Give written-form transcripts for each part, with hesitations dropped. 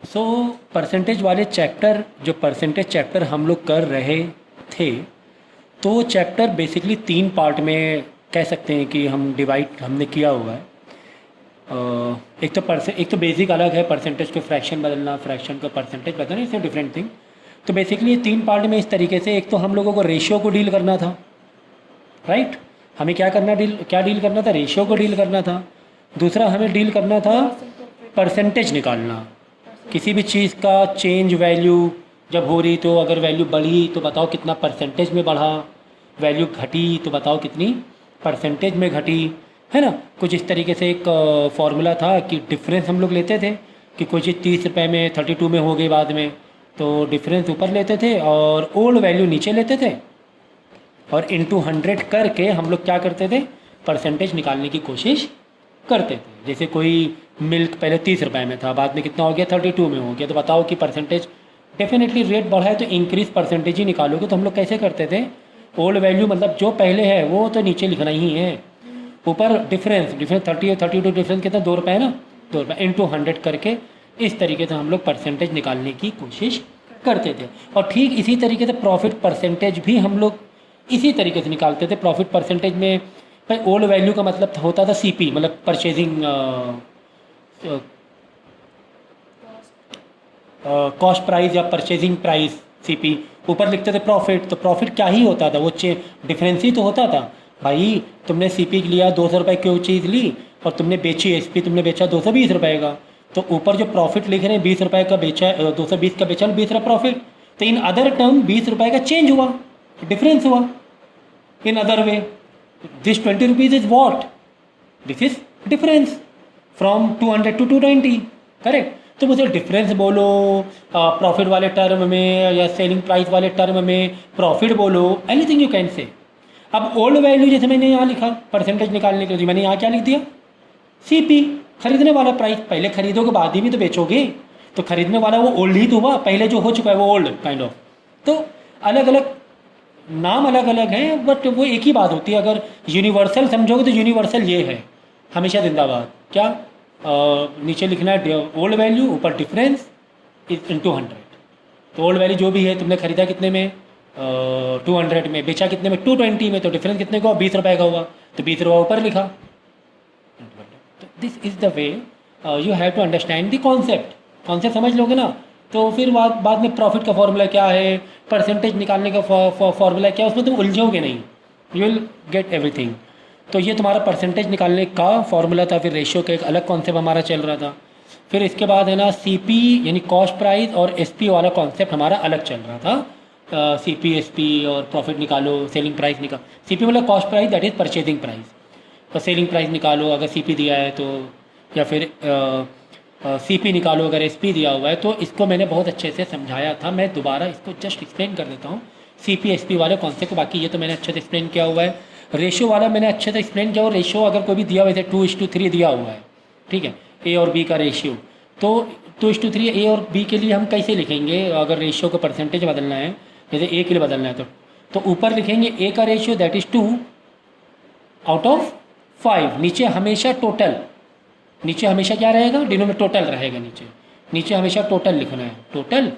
So percentage वाले chapter, जो percentage chapter हम लोग कर रहे थे, तो वो चैप्टर बेसिकली 3 पार्ट में कह सकते हैं कि हम डिवाइड हमने किया हुआ है। एक तो बेसिक अलग है, परसेंटेज को फ्रैक्शन बदलना, फ्रैक्शन को परसेंटेज बदलना, इससे डिफरेंट थिंग। तो बेसिकली ये 3 पार्ट में इस तरीके से, एक तो हम लोगों को रेशियो को डील करना था, राइट। हमें क्या डील करना था, रेशियो को डील करना था। दूसरा हमें डील करना था परसेंटेज निकालना, किसी भी चीज़ का चेंज वैल्यू जब हो रही, तो अगर वैल्यू बढ़ी तो बताओ कितना परसेंटेज में बढ़ा, वैल्यू घटी तो बताओ कितनी परसेंटेज में घटी, है ना। कुछ इस तरीके से एक फॉर्मूला था कि डिफरेंस हम लोग लेते थे कि कोई चीज़ 30 रुपये में 32 में हो गई बाद में, तो डिफरेंस ऊपर लेते थे और ओल्ड वैल्यू नीचे लेते थे, और इंटू 100 करके हम लोग क्या करते थे, परसेंटेज निकालने की कोशिश करते थे। जैसे कोई मिल्क पहले 30 रुपये में था, बाद में कितना हो गया, 32 में हो गया, तो बताओ कि परसेंटेज, डेफिनेटली रेट बढ़ा है तो इंक्रीज परसेंटेज ही निकालोगे। तो हम लोग कैसे करते थे, ओल्ड वैल्यू मतलब जो पहले है वो तो नीचे लिखना ही है, ऊपर डिफरेंस 30 और 32 डिफरेंस कितना, 2 रुपये है ना, 2 रुपये इंटू 100 करके इस तरीके से हम लोग परसेंटेज निकालने की कोशिश करते थे। और ठीक इसी तरीके से प्रॉफिट परसेंटेज भी हम लोग इसी तरीके से निकालते थे। प्रॉफिट परसेंटेज में भाई ओल्ड वैल्यू का मतलब होता था सीपी, मतलब परचेजिंग कॉस्ट प्राइस या परचेजिंग प्राइस, सीपी। ऊपर लिखते थे प्रॉफिट, तो प्रॉफिट क्या ही होता था, वो डिफरेंस ही तो होता था। भाई तुमने सीपी लिया 200 रुपये की चीज़ ली, और तुमने बेची एसपी, तुमने बेचा 220 रुपये का, तो ऊपर जो प्रॉफिट लिख रहे हैं 20 रुपये का बेचा, 220 का बेचा, 20 रुपये प्रॉफिट। तो इन अदर टर्म 20 रुपये का चेंज हुआ, डिफरेंस हुआ in other way. This 20 rupees is what, this is difference from 200 to 220, correct. तो मुझे डिफरेंस बोलो प्रॉफिट वाले टर्म में, या सेलिंग प्राइस वाले टर्म में प्रॉफिट बोलो, एनीथिंग यू कैन से। अब ओल्ड वैल्यू जैसे मैंने यहाँ लिखा परसेंटेज निकालने के लिए, मैंने यहाँ क्या लिख दिया, सीपी, खरीदने वाला प्राइस। पहले खरीदोगे बाद ही भी तो बेचोगे, तो खरीदने वाला वो ओल्ड ही तो हुआ, पहले जो हो चुका है वो ओल्ड काइंड ऑफ। तो अलग अलग नाम अलग अलग हैं, बट वो एक ही बात होती है। अगर यूनिवर्सल समझोगे तो यूनिवर्सल ये है, हमेशा जिंदाबाद। क्या नीचे लिखना है ओल्ड वैल्यू, ऊपर डिफरेंस इंटू 100। तो ओल्ड वैल्यू जो भी है, तुमने खरीदा कितने में, 200 में, बेचा कितने में, 220 में, तो डिफरेंस कितने का हुआ, 20 रुपये का हुआ, तो 20 रुपये ऊपर लिखा। तो this is the way you have to understand the concept. Concept समझ लोगे ना, तो फिर बाद में प्रॉफिट का फॉर्मूला क्या है, परसेंटेज निकालने का फॉर्मूला क्या है, उसमें तुम उलझोगे नहीं, यू विल गेट एवरीथिंग। तो ये तुम्हारा परसेंटेज निकालने का फॉर्मूला था। फिर रेशियो का एक अलग कॉन्सेप्ट हमारा चल रहा था। फिर इसके बाद है ना सीपी यानी कॉस्ट प्राइस और एसपी वाला कॉन्सेप्ट हमारा अलग चल रहा था। सीपी एसपी और प्रॉफिट निकालो, सेलिंग प्राइस निकालो। सीपी मतलब cost price, that is purchasing price. तो सेलिंग प्राइस निकालो अगर सीपी दिया है तो, या फिर सीपी निकालो अगर एसपी दिया हुआ है। तो इसको मैंने बहुत अच्छे से समझाया था, मैं दोबारा इसको जस्ट एक्सप्लेन कर देता हूँ सीपी एसपी वाले कॉन्सेप्ट को। बाकी ये तो मैंने अच्छे से एक्सप्लेन किया हुआ है। रेशियो वाला मैंने अच्छे से एक्सप्लेन किया, और रेशियो अगर कोई भी दिया हुआ है 2:3 दिया हुआ है, ठीक है, ए और बी का रेशियो, तो 2:3 ए और बी के लिए हम कैसे लिखेंगे, अगर रेशियो को परसेंटेज बदलना है, जैसे ए के लिए बदलना है, तो ऊपर लिखेंगे ए का रेशियो दैट इज़ 2/5। नीचे हमेशा टोटल, नीचे हमेशा क्या रहेगा, डिनोमिनेटर टोटल रहेगा, नीचे नीचे हमेशा टोटल लिखना है, टोटल,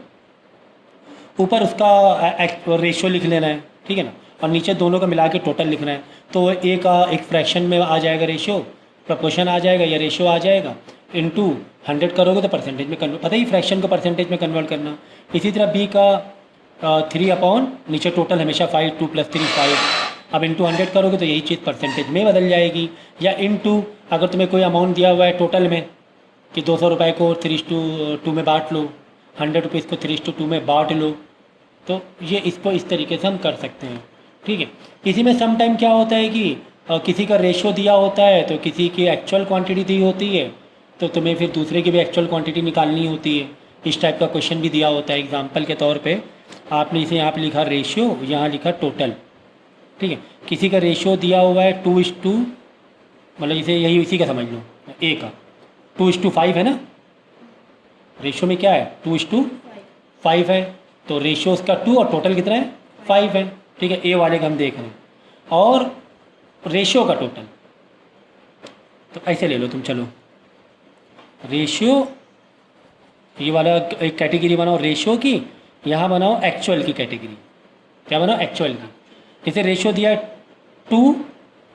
ऊपर उसका रेशियो लिख लेना है, ठीक है ना, और नीचे दोनों का मिला के टोटल लिखना है। तो ए का एक फ्रैक्शन में आ जाएगा रेशियो, प्रपोर्शन आ जाएगा या रेशियो आ जाएगा, इंटू 100 करोगे तो परसेंटेज में कन्वर्ट, पता ही फ्रैक्शन को परसेंटेज में कन्वर्ट करना। इसी तरह बी का 3 अपॉन नीचे टोटल हमेशा 5, 2 + 3 5। अब इंटू 100 करोगे तो यही चीज़ परसेंटेज में बदल जाएगी। या इंटू अगर तुम्हें कोई अमाउंट दिया हुआ है टोटल में कि 200 रुपये को 3:2 में बांट लो, 100 रुपीज़ को 3:2 में बांट लो, तो ये इसको इस तरीके से हम कर सकते हैं, ठीक है। इसी में सम टाइम क्या होता है कि किसी का रेशियो दिया होता है, तो किसी की एक्चुअल क्वांटिटी दी होती है, तो तुम्हें फिर दूसरे की भी एक्चुअल क्वांटिटी निकालनी होती है। इस टाइप का क्वेश्चन भी दिया होता है। एग्जांपल के तौर पे आपने इसे यहाँ पे लिखा रेशियो, यहाँ लिखा टोटल, ठीक है। किसी का रेशियो दिया हुआ है 2:2, मतलब इसे यही इसी का समझ लो, ए का 2:5 है ना, रेशियो में क्या है 2:5 है, तो रेशियो उसका 2 और टोटल कितना है 5 है, ठीक है। ए वाले का हम देख रहे हैं, और रेशियो का टोटल, तो ऐसे ले लो तुम, चलो रेशियो ये वाला एक कैटेगरी बनाओ रेशियो की, यहाँ बनाओ एक्चुअल की कैटेगरी। क्या बनाओ? एक्चुअल की। जैसे रेशियो दिया है 2,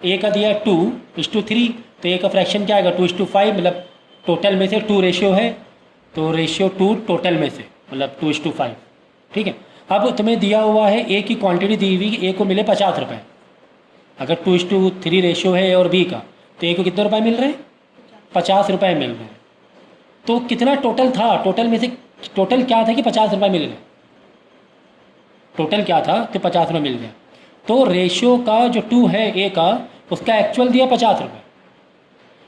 ए का दिया है 2:3, तो ए का फ्रैक्शन क्या आएगा? 2:5, मतलब टोटल में से 2 रेशियो है, तो रेशियो 2 टोटल में से मतलब 2:5। ठीक है। अब तुम्हें दिया हुआ है ए की क्वांटिटी दी हुई, ए को मिले 50 रुपये। अगर 2:3 रेशियो है ए और बी का, तो ए को कितने रुपए मिल रहे हैं? 50 रुपये मिल रहे हैं। तो कितना टोटल था? टोटल में से टोटल क्या था कि 50 रुपये मिल गए? टोटल क्या था? तो 50 रुपये मिल गया। तो रेशियो का जो 2 है ए का, उसका एक्चुअल दिया 50 रुपये,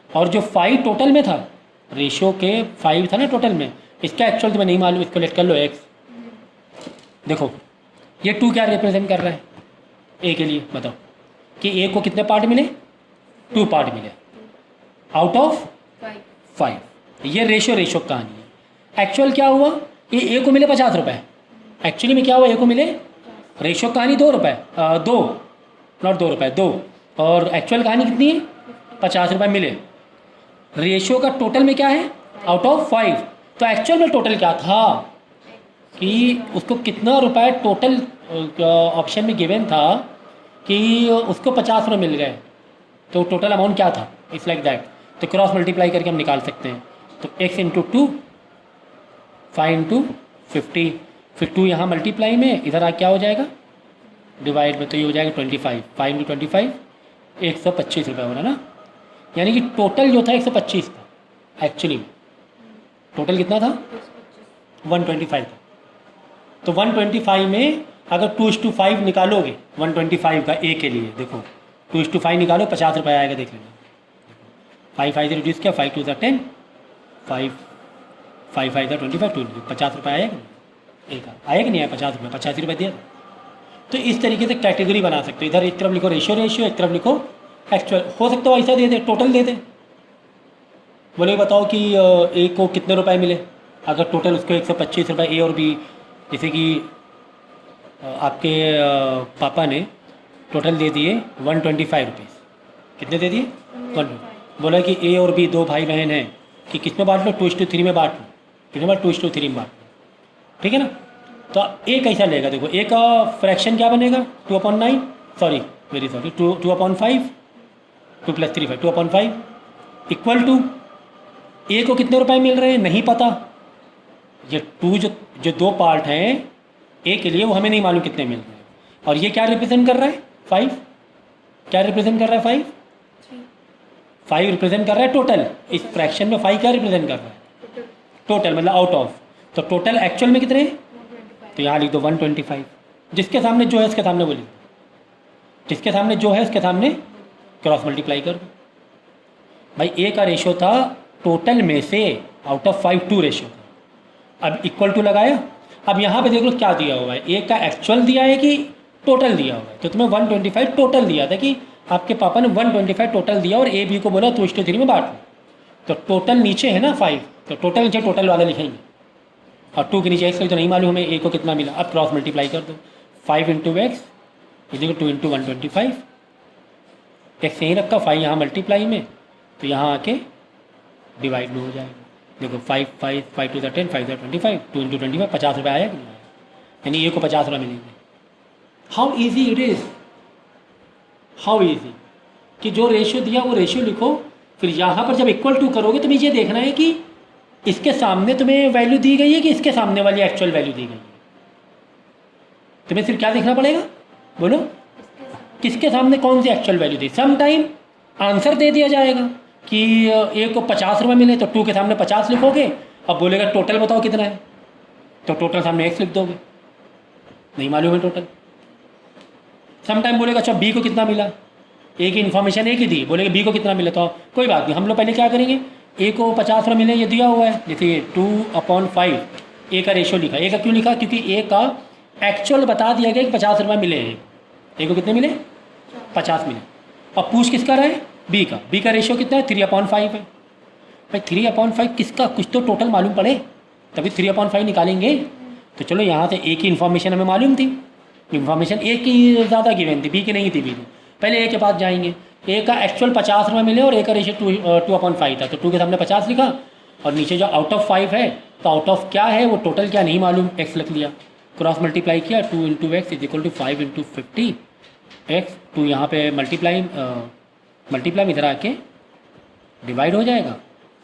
और जो 5 टोटल में था, रेशियो के 5 था ना टोटल में, इसका एक्चुअल तुम्हें नहीं मालूम, इसको लेट कर लो एक्स। देखो ये 2 क्या रिप्रेजेंट कर रहा है ए के लिए? बताओ कि ए को कितने पार्ट मिले? 2 पार्ट मिले आउट ऑफ 5। ये रेशियो कहानी है। एक्चुअल क्या हुआ? ये ए को मिले 50 रुपये। एक्चुअली में क्या हुआ? ए को मिले, रेशियो कहानी 2 रुपये, 2 नॉट 2 रुपये, 2, और एक्चुअल कहानी कितनी है? 50 रुपये मिले। रेशियो का टोटल में क्या है? Out of 5। तो एक्चुअल में टोटल क्या था कि उसको कितना रुपए टोटल ऑप्शन में गिवन था कि उसको 50 रुपये मिल गए, तो टोटल अमाउंट क्या था? It's like that. तो क्रॉस मल्टीप्लाई करके हम निकाल सकते हैं। तो x इंटू 2, 5 इंटू 50, फिर 2 यहाँ मल्टीप्लाई में, इधर आ क्या हो जाएगा? डिवाइड में, तो ये हो जाएगा 25। 5 इंटू 25 125 रुपये हो रहा ना। यानी कि टोटल जो था 125 था। एक्चुअली टोटल कितना था? 125 था। तो 125 में अगर 2:5 निकालोगे 125 का ए के लिए, देखो 2:5 निकालो, 50 रुपये आएगा, देख लेना। 5 5 से रिड्यूस किया, 5 2 10, 5 5 5 25, 50 रुपये आएगा ए का? आएगा नहीं आया? 50 रुपये, 85 रुपये दिया। तो इस तरीके से कैटेगरी बना सकते हो। इधर एक तरफ लिखो रेशियो, एक तरफ लिखो एक्चुअल। हो सकता है ऐसा दे दे, टोटल दे दे, बोले बताओ कि ए को कितने रुपए मिले। अगर टोटल उसको 125 रुपये ए और बी, जैसे कि आपके पापा ने टोटल दे दिए 125 रुपीज़। कितने दे दिए? 1। बोला कि ए और बी 2 भाई बहन हैं, कि किस में बांट लो? 2:3 में बांट लो। कितने बार? 2:3 में बांट लो। ठीक है ना। तो ए कैसा लेगा? देखो ए का फ्रैक्शन क्या बनेगा? 2/9, sorry very sorry, 2/5, 2 + 3 5, 2/5 equal to A को कितने रुपए मिल रहे हैं? नहीं पता। ये 2 जो 2 पार्ट हैं ए के लिए, वो हमें नहीं मालूम कितने मिल रहे हैं। और ये क्या रिप्रेजेंट कर रहा है? 5। क्या रिप्रेजेंट कर रहा है? 5 5 रिप्रेजेंट कर रहा है टोटल। इस फ्रैक्शन में 5 क्या रिप्रेजेंट कर रहा है? टोटल, मतलब आउट ऑफ। तो टोटल एक्चुअल में कितने हैं? तो यहाँ लिख दो 125। जिसके सामने जो है उसके सामने वो लिख दो, जिसके सामने जो है उसके सामने क्रॉस मल्टीप्लाई कर दो। भाई ए का रेशियो था टोटल में से आउट ऑफ 5 2 रेशियो था। अब इक्वल टू लगाया। अब यहाँ पे देख लो क्या दिया हुआ है, ए का एक्चुअल दिया है कि टोटल दिया हुआ है। तो तुम्हें 125 टोटल दिया था, कि आपके पापा ने 125 टोटल दिया और ए बी को बोला 2:3 में बांट लो। तो टोटल नीचे है ना 5, तो टोटल नीचे टोटल वाला लिखेंगे, और 2 के नीचे एक्स तो नहीं मालूम हमें ए को कितना मिला। अब क्रॉस मल्टीप्लाई कर दो, 5 into x equal 2 into 125। X यहीं रखा, 5 यहाँ मल्टीप्लाई में, तो यहाँ आके डिवाइड में हो जाएगा। देखो 5 5 5 2 10, 5 25, 2 इंटू 25, 50 रुपये आया कि नहीं आया? यानी ए को 50 रुपये मिलेंगे। How easy it is, how easy, कि जो रेशियो दिया वो रेशियो लिखो। फिर यहाँ पर जब इक्वल टू करोगे तुम्हें ये देखना है कि इसके सामने तुम्हें वैल्यू दी गई है कि इसके सामने वाली एक्चुअल वैल्यू दी गई है। तुम्हें सिर्फ क्या देखना पड़ेगा? बोलो, किसके सामने कौन सी एक्चुअल वैल्यू दी। सम टाइम आंसर दे दिया जाएगा कि ए को 50 रुपये मिले, तो 2 के सामने 50 लिखोगे। अब बोलेगा टोटल बताओ कितना है, तो टोटल सामने एक्स लिख दोगे, नहीं मालूम है टोटल। सम टाइम बोलेगा अच्छा बी को कितना मिला, ए की इन्फॉर्मेशन ए की दी, बोलेगा बी को कितना मिला, तो कोई बात नहीं, हम लोग पहले क्या करेंगे, ए को 50 रुपये मिले, ये दिया हुआ है, जैसे 2/5 ए का रेशियो लिखा। ए का क्यों लिखा? क्योंकि ए का एक्चुअल बता दिया गया कि 50 रुपये मिले हैं। ए को कितने मिले? 50 मिले। अब पूछ किसका रहा है? बी का। बी का रेशियो कितना है? 3/5 है। भाई 3/5 किसका? कुछ तो टोटल मालूम पड़े तभी 3/5 निकालेंगे। तो चलो यहाँ से ए की इन्फॉर्मेशन हमें मालूम थी, इन्फॉर्मेशन ए की ज़्यादा गिवन थी, बी की नहीं थी। बी की पहले ए के पास जाएंगे। ए का एक्चुअल 50 रुपये मिले और ए का रेशियो 2/5 था, तो 2 के सामने 50 लिखा, और नीचे जो आउट ऑफ 5 है तो आउट ऑफ क्या है वो टोटल क्या नहीं मालूम, एक्स लिख लिया, क्रॉस मल्टीप्लाई किया 2 into X is equal to 5 into 50 X, 2 यहाँ पे मल्टीप्लाई इधर आके डिवाइड हो जाएगा,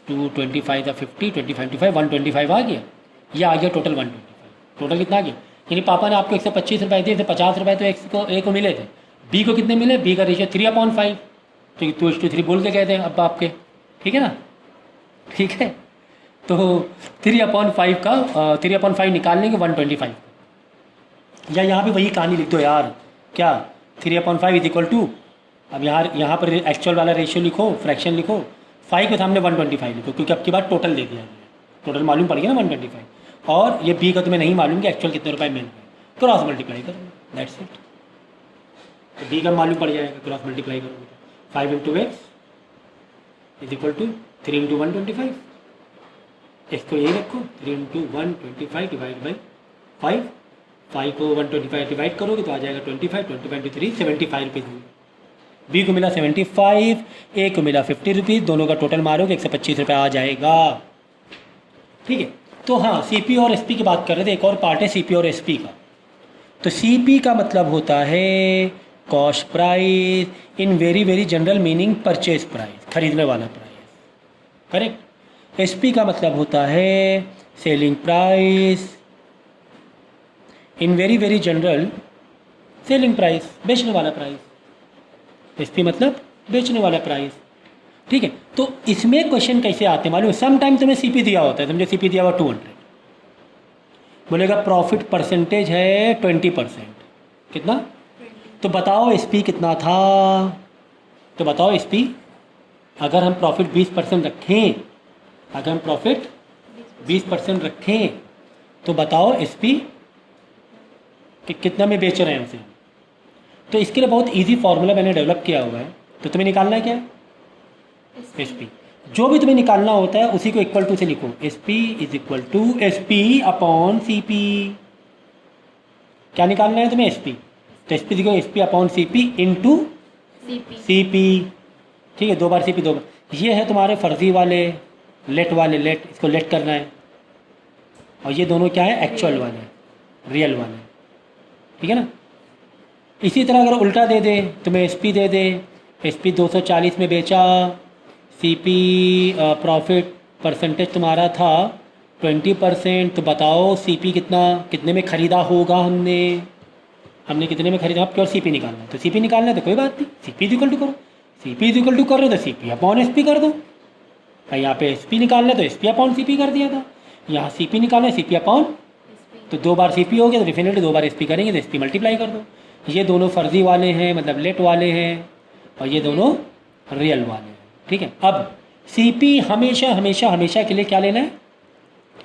2 25 या 50, 25 125 आ गया, ये आ गया टोटल 125। टोटल कितना आ गया, यानी पापा ने आपको 125 रुपये दिए थे, 50 रुपये तो एक्स को ए को मिले थे, बी को कितने मिले, बी का रेशियो 3/5, तो 2:3 बोल के कहते हैं अब आपके, ठीक है ना, ठीक है। तो 3/5 का 3/5 निकाल लेंगे 125, या यहाँ पे वही कहानी लिख दो यार, क्या 3/5 इज इक्वल टू, अब यहाँ पर एक्चुअल वाला रेशियो लिखो, फ्रैक्शन लिखो, 5 के सामने 125 लिखो, क्योंकि अब की बार टोटल दे दिया, टोटल मालूम पड़ गया ना 125, और ये बी का तुम्हें नहीं मालूम कि एक्चुअल कितने रुपए मिल गए, क्रॉस मल्टीप्लाई करो, दैट्स इट। तो बी का मालूम पड़ जाएगा, क्रॉस मल्टीप्लाई करोगे तो 5 into X is equal to 3 into 125, X को यही रखो, 3 इंटू 125 डिवाइड बाई 5, 5 को 125 डिवाइड करोगे तो आ जाएगा 25, 25 इंटू 3 75 रुपीज़। बी को मिला 75, ए को मिला 50 रुपीज़, दोनों का टोटल मारोगे 125 रुपये आ जाएगा, ठीक है। तो हाँ, सीपी और एसपी की बात कर रहे थे, एक और पार्ट है सीपी और एसपी का। तो सीपी का मतलब होता है cost price, in very very general meaning purchase price, खरीदने वाला प्राइस, करेक्ट। एसपी का मतलब होता है selling price, in very very general selling price, बेचने वाला प्राइस। एसपी मतलब बेचने वाला प्राइस, ठीक है। तो इसमें क्वेश्चन कैसे आते हैं मालूम, सम टाइम तुम्हें सीपी दिया होता है, समझो सीपी दिया हुआ 200, बोलेगा प्रॉफिट परसेंटेज है 20%, कितना, तो बताओ एसपी कितना था, तो बताओ एसपी, अगर हम प्रॉफिट 20% रखें, अगर हम प्रॉफिट 20% रखें तो बताओ एसपी कि कितना में बेच रहे हैं उसे। तो इसके लिए बहुत इजी फार्मूला मैंने डेवलप किया हुआ है, तो तुम्हें निकालना है क्या है, एसपी, जो भी तुम्हें निकालना होता है उसी को इक्वल टू से लिखो, SP is equal to SP upon CP. क्या निकालना है तुम्हें, एसपी, तो एसपी देखो SP upon CP into CP, ठीक है, 2 बार सीपी 2 बार, ये है तुम्हारे फर्जी वाले लेट वाले, लेट, इसको लेट करना है, और ये दोनों क्या है, एक्चुअल वाले, रियल वाले, ठीक है ना। इसी तरह अगर उल्टा दे दे, तुम्हें एसपी दे दे, एसपी 240 में बेचा, सीपी प्रॉफिट परसेंटेज तुम्हारा था 20%, तो बताओ सीपी कितने में ख़रीदा होगा, हमने कितने में खरीदा, प्योर सीपी निकालना है, तो सीपी निकालना है तो कोई बात नहीं, सीपी इज इक्वल टू करो, सीपी इज इक्वल टू कर रहे हो तो सीपी अपॉन एसपी कर दो, यहाँ पे एसपी निकालना है तो एसपी अपॉन सीपी कर दिया था, यहाँ सीपी निकालना है सीपी अपॉन, तो 2 बार सीपी हो गया तो डेफिनेटली 2 बार एसपी करेंगे तो एसपी मल्टीप्लाई कर दो। ये दोनों फर्जी वाले हैं, मतलब लेट वाले हैं, और ये दोनों रियल वाले हैं, ठीक है। अब सीपी हमेशा हमेशा हमेशा के लिए क्या लेना है,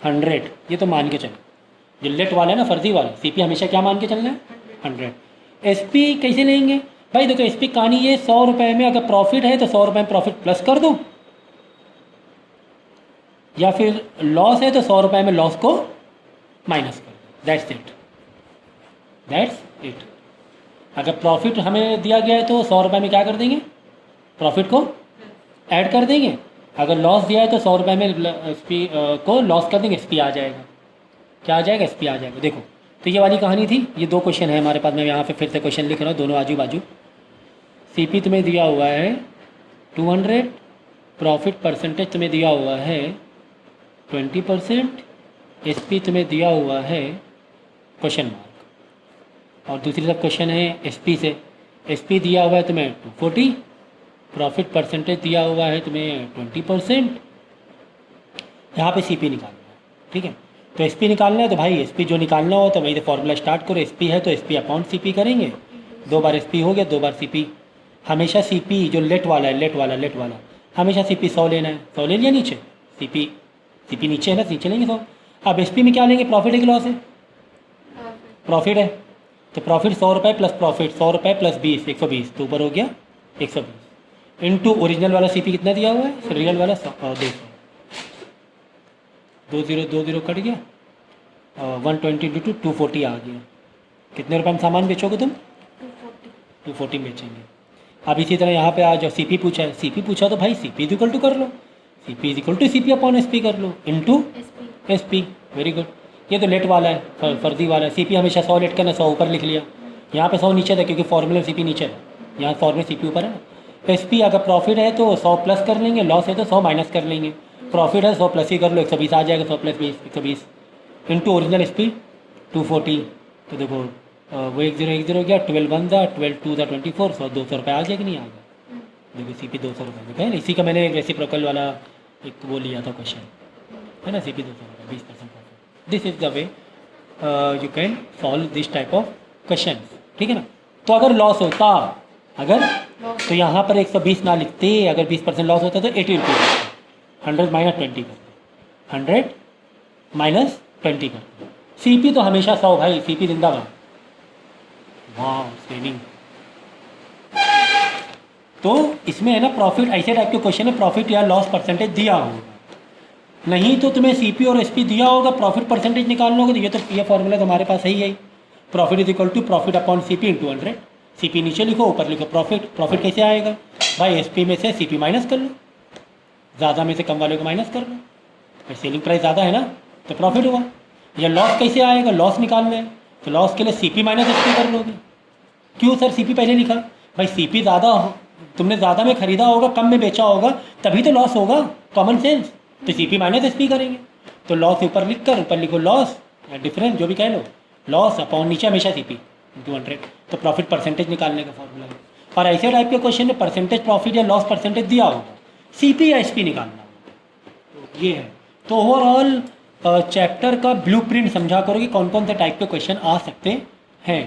100, ये तो मान के चलो, जो लेट वाला है ना, फर्जी वाला, सीपी हमेशा क्या मान के चलना है, 100। एसपी कैसे लेंगे भाई, देखो एसपी कहानी ये 100 रुपये में अगर प्रॉफिट है तो 100 रुपये में प्रॉफिट प्लस कर दो, या फिर लॉस है तो 100 रुपये में लॉस को माइनस कर दो, दैट्स इट। अगर प्रॉफिट हमें दिया गया है तो 100 रुपये में क्या कर देंगे, प्रॉफिट को ऐड कर देंगे, अगर लॉस दिया है तो 100 रुपये में एसपी को लॉस कर देंगे, एसपी आ जाएगा, क्या आ जाएगा, एसपी आ जाएगा। देखो तो ये वाली कहानी थी, ये 2 क्वेश्चन है हमारे पास, मैं यहाँ पे फिर से क्वेश्चन लिख रहा हूँ, दोनों आजू बाजू। सीपी तुम्हें दिया हुआ है 200, प्रॉफिट परसेंटेज तुम्हें दिया हुआ है 20%, एसपी तुम्हें दिया हुआ है क्वेश्चन मार्क, और दूसरी तरफ क्वेश्चन है एसपी से, एसपी दिया हुआ है तुम्हें 240, प्रॉफिट परसेंटेज दिया हुआ है तुम्हें 20%, यहाँ पे सीपी निकालना है, ठीक है। तो एसपी निकालना है तो भाई एसपी जो निकालना हो तो वही तो फॉर्मूला स्टार्ट करो, एसपी है तो एसपी अपॉन सीपी करेंगे, 2 बार एसपी हो गया, 2 बार सीपी, हमेशा सीपी जो लेट वाला है, लेट वाला हमेशा सीपी 100 लेना है, 100 ले लिया नीचे, सीपी नीचे है ना, नीचे लेंगे 100। अब एसपी में क्या लेंगे, प्रॉफिट है कि लॉस है, प्रॉफिट है, तो प्रॉफिट 100 रुपये प्लस प्रॉफिट 100 रुपये प्लस 20, 120, तो ऊपर हो गया 120 इंटू ओरिजिनल वाला सीपी कितना दिया हुआ है, रियल वाला 200, 2 0 कट गया, 120 इंटू 240 आ गया। कितने रुपये में सामान बेचोगे तुम, 240 बेचेंगे। अब इसी तरह यहाँ पे आज जब सीपी पूछा है, सीपी पूछा तो भाई सीपी इक्वल टू कर लो, CP equal to CP upon SP कर लो, इंटू SP, वेरी गुड। ये तो लेट वाला है, फर्जी वाला है। CP हमेशा 100 लेट करना, 100 ऊपर लिख लिया। यहाँ पे 100 नीचे था क्योंकि फॉर्मूले में CP नीचे है, यहाँ फॉर्मूले CP ऊपर है ना। SP अगर प्रॉफिट है तो 100 प्लस कर लेंगे, लॉस है तो 100 माइनस कर लेंगे। प्रॉफिट है 100 प्लस ही कर लो, 120 आ जाएगा, 100 प्लस 20 120 इंटू ओरिजिनल SP 240। तो देखो वो 1010 हो गया, 12 1 था, 12 2 था 24, 100 200 रुपये आ जाएगा नहीं आएगा। देखो CP 200 रुपये देखा है ना, इसी का मैंने रेसिप्रोकल वाला एक वो लिया था क्वेश्चन, है ना। CP 200 रुपये 20% profit. This is the way you can solve this type of question, ठीक है ना। तो अगर लॉस होता, अगर तो यहाँ पर 120 ना लिखते, अगर 20% लॉस होता तो 80 रुपये 100 माइनस 20 करते, 100 माइनस 20 करते। CP तो हमेशा 100 भाई, CP जिंदाबाद। वाह सेविंग। तो इसमें है ना प्रॉफिट, ऐसे टाइप के क्वेश्चन है, प्रॉफिट या लॉस परसेंटेज दिया होगा, नहीं तो तुम्हें CP और SP दिया होगा, प्रॉफिट परसेंटेज निकालना होगा। तो ये तो ये फॉर्मूला तुम्हारे पास है ही है, profit is equal to profit upon CP into 100। CP नीचे लिखो, ऊपर लिखो प्रॉफिट। प्रॉफिट कैसे आएगा भाई, SP में से CP माइनस कर लो, ज़्यादा में से कम वाले को माइनस कर लो। भाई सेलिंग प्राइस ज़्यादा है ना तो प्रॉफिट हुआ। या लॉस कैसे आएगा, लॉस निकालना है तो लॉस के लिए CP माइनस SP कर लोगे। क्यों सर CP पहले लिखा, भाई CP ज़्यादा तुमने ज़्यादा में ख़रीदा होगा, कम में बेचा होगा, तभी तो लॉस होगा, कॉमन सेंस। तो CP माइनस SP करेंगे, तो लॉस ऊपर लिख कर, ऊपर लिखो लॉस या डिफरेंस जो भी कह लो, लॉस अपॉन नीचे हमेशा CP इंटू 100। तो प्रॉफिट परसेंटेज निकालने का फॉर्मूला है। और ऐसे टाइप के क्वेश्चन में परसेंटेज प्रॉफिट या लॉस परसेंटेज दिया होगा, CP या SP निकालना होगा। तो ये है। तो ओवरऑल चैप्टर का ब्लूप्रिंट समझा करो कि कौन कौन से टाइप के क्वेश्चन आ सकते हैं।